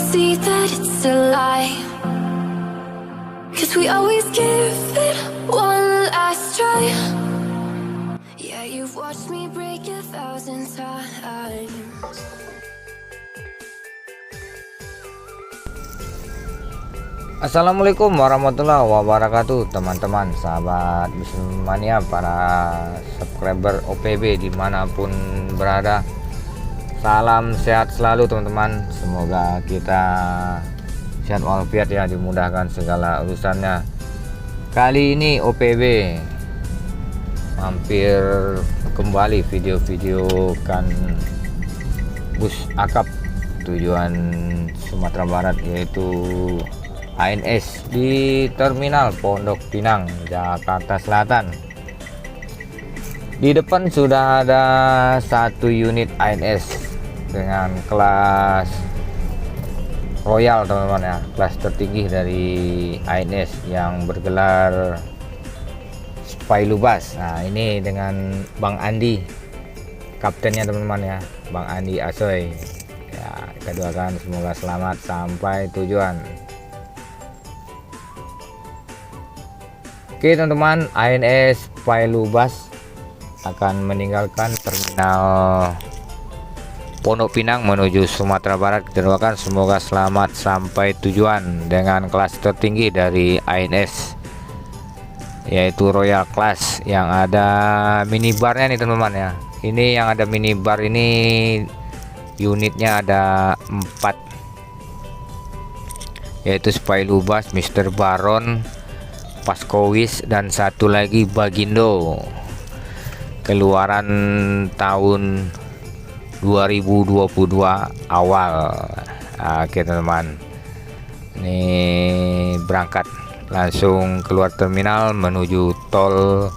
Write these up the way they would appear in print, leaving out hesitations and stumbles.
see that it's a lie, 'cause we always give it one last try. Yeah, you've watched me break 1,000 times. Assalamualaikum warahmatullahi wabarakatuh, teman-teman, sahabat Bismania, para subscriber OPB dimanapun berada. Salam sehat selalu, teman-teman. Semoga kita sehat walafiat ya, dimudahkan segala urusannya. Kali ini OPB mampir kembali video-video kan bus akap tujuan Sumatera Barat, yaitu ANS di Terminal Pondok Pinang, Jakarta Selatan. Di depan sudah ada satu unit ANS dengan kelas Royal, teman-teman ya, kelas tertinggi dari ANS yang bergelar Spailubas. Nah, ini dengan Bang Andi, kaptennya, teman-teman ya, Bang Andi Asoy. Ya, kita doakan semoga selamat sampai tujuan. Oke, teman-teman, ANS Spailubas akan meninggalkan terminal Pondok Pinang menuju Sumatera Barat. Kita doakan semoga selamat sampai tujuan dengan kelas tertinggi dari ANS, yaitu Royal Class, yang ada minibarnya nih, teman-teman ya. Ini yang ada minibar ini unitnya ada 4, yaitu Spailubas, Mr. Baron, Paskowis, dan satu lagi Bagindo. Keluaran tahun 2022 awal. Oke, teman-teman, ini berangkat langsung keluar terminal menuju tol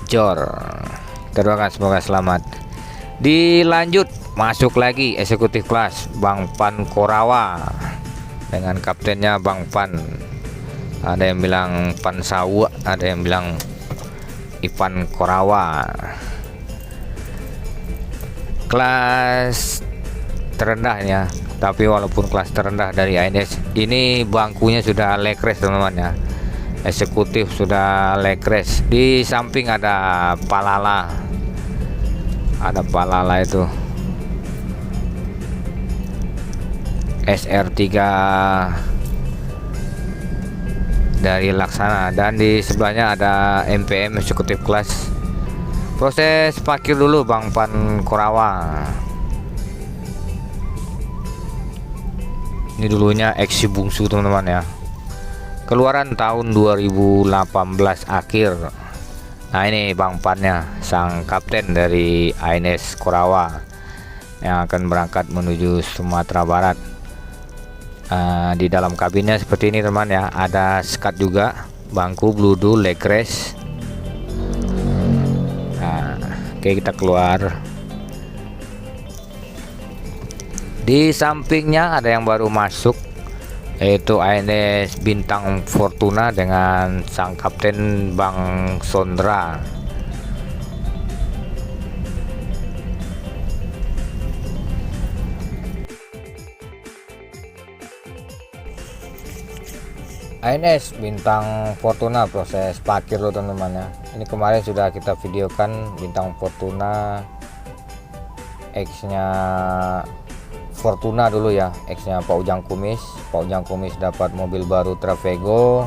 Jor. Kita doakan semoga selamat. Dilanjut masuk lagi eksekutif kelas Bang Pan Korawa dengan kaptennya Bang Pan. Ada yang bilang Pan Sawa, ada yang bilang Ipan Korawa. Kelas terendah ya, tapi walaupun kelas terendah dari ANS ini bangkunya sudah lekres, teman-teman ya. Eksekutif sudah lekres. Di samping ada Palala, itu SR3 dari Laksana, dan di sebelahnya ada MPM eksekutif kelas. Proses parkir dulu Bang Pan Korawa. Ini dulunya Eksi Bungsu, teman-teman ya. Keluaran tahun 2018 akhir. Nah, ini Bang Pannya, sang kapten dari ANS Korawa yang akan berangkat menuju Sumatera Barat. Di dalam kabinnya seperti ini, teman ya, ada sekat juga, bangku bludu legres. Oke, kita keluar. Di sampingnya ada yang baru masuk, yaitu ANS Bintang Fortuna dengan sang kapten Bang Sondra. ANS Bintang Fortuna proses parkir lo, teman-teman ya. Ini kemarin sudah kita videokan Bintang Fortuna, X-nya Fortuna dulu ya, X-nya Pak Ujang Kumis. Pak Ujang Kumis dapat mobil baru Travego,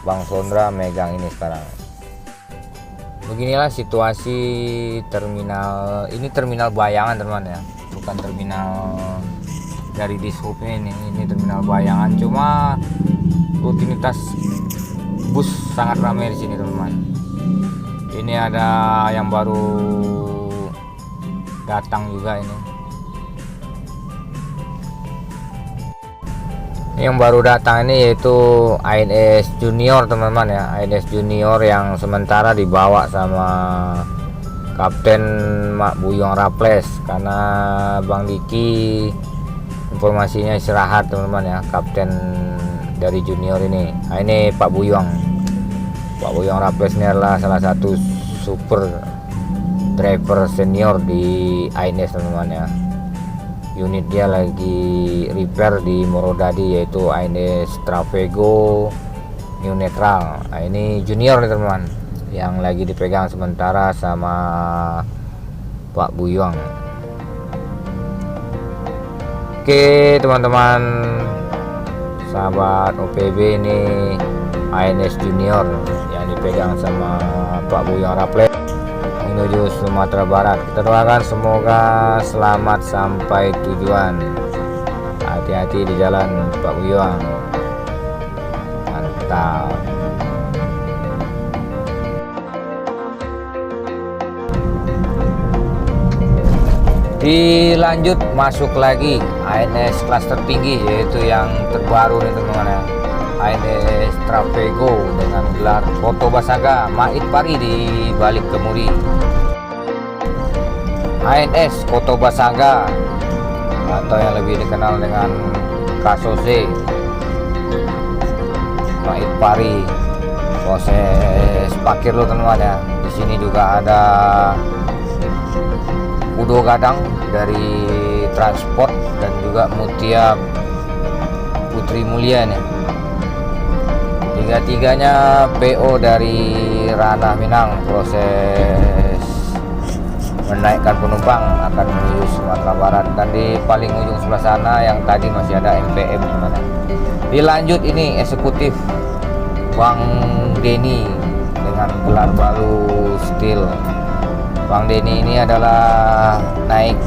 Bang Sondra megang ini sekarang. Beginilah situasi terminal ini, terminal bayangan, teman-teman ya, bukan terminal dari dishubnya. Ini terminal bayangan, cuma rutinitas bus sangat ramai di sini, teman-teman. Ini ada yang baru datang juga ini. Yang baru datang ini yaitu ANS Junior, teman-teman ya. ANS Junior yang sementara dibawa sama Kapten Mak Buyong Raples, karena Bang Diki informasinya istirahat, teman-teman ya, kapten dari junior ini. Nah, ini Pak Buyong Raples ini adalah salah satu super driver senior di ANS, teman-teman ya. unit dia lagi repair di Morodadi, yaitu ANS Travego New Netral. Nah, ini junior nih teman-teman, yang lagi dipegang sementara sama Pak Buyong. Oke teman-teman, sahabat OPB, ini ANS Junior yang dipegang sama Pak Buyong Raplet menuju Sumatera Barat. Kita doakan semoga selamat sampai tujuan. Hati-hati di jalan Pak Buyong. Mantap. Dilanjut masuk lagi ANS kelas tertinggi, yaitu yang terbaru nih teman-teman ya, ANS Travego dengan gelar Koto Basaga Mait Pari di balik kemudi. ANS Koto Basaga atau yang lebih dikenal dengan Kasose Mait Pari, proses parkir lo teman-teman ya. Di sini juga ada Udo Gadang dari Transport dan juga Mutia Putri Mulia nih. Tiga-tiganya PO dari Ranah Minang, proses menaikkan penumpang akan menuju Sumatera Barat. Dan di paling ujung sebelah sana yang tadi masih ada MPM teman-teman. Dilanjut ini eksekutif Bang Denny dengan gelar baru Steel. Bang Denny ini adalah naik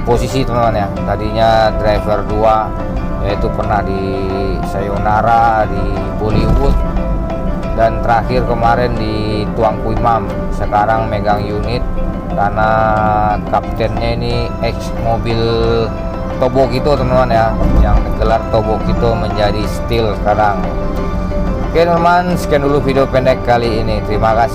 posisi teman-teman ya. Tadinya driver 2, yaitu pernah di Sayonara, di Bollywood, dan terakhir kemarin di Tuangku Imam. Sekarang megang unit karena kaptennya ini ex mobil Tobokito teman-teman ya, yang gelar Tobokito menjadi Steel sekarang. Oke teman-teman, sekian dulu video pendek kali ini. Terima kasih.